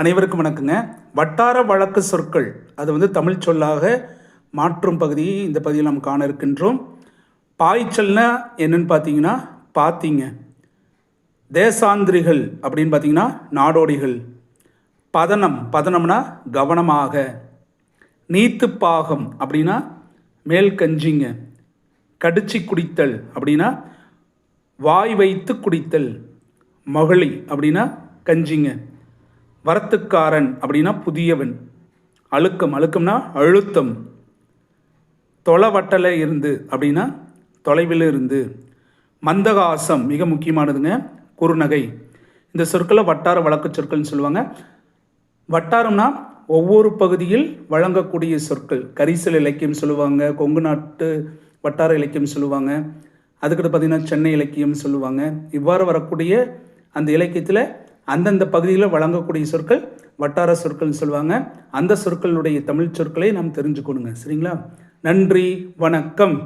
அனைவருக்கும் வணக்கங்க. வட்டார வழக்கு சொற்கள் அது தமிழ் சொல்லாக மாற்றும் பகுதியை இந்த பகுதியில் நாம் காண இருக்கின்றோம். பாய்ச்சல்னா என்னன்னு பார்த்தீங்கன்னா பார்த்தீங்க. தேசாந்திரிகள் அப்படின்னு பார்த்தீங்கன்னா நாடோடிகள். பதனம்னா கவனமாக. நீத்து பாகம் அப்படின்னா மேல் கஞ்சிங்க. கடிச்சு குடித்தல் அப்படின்னா வாய் வைத்து குடித்தல். மகளி அப்படின்னா கஞ்சிங்க. வரத்துக்காரன் அப்படின்னா புதியவன். அழுக்கம்னா அழுத்தம். தொலைவட்டல இருந்து அப்படின்னா தொலைவில் இருந்து. மந்தகாசம் மிக முக்கியமானதுங்க, குறுநகை. இந்த சொற்களை வட்டார வழக்கு சொற்கள்னு சொல்லுவாங்க. வட்டாரம்னா ஒவ்வொரு பகுதியில் வழங்கக்கூடிய சொற்கள். கரிசல் இலக்கியம் சொல்லுவாங்க, கொங்கு நாட்டு வட்டார இலக்கியம் சொல்லுவாங்க, அதுக்கிட்ட பார்த்திங்கன்னா சென்னை இலக்கியம் சொல்லுவாங்க. இவ்வாறு வரக்கூடிய அந்த இலக்கியத்தில் அந்தந்த பகுதியில் வழங்கக்கூடிய சொற்கள் வட்டார சொற்கள்னு சொல்லுவாங்க. அந்த சொற்களுடைய தமிழ் சொற்களை நாம் தெரிஞ்சுக்கணுங்க. சரிங்களா? நன்றி, வணக்கம்.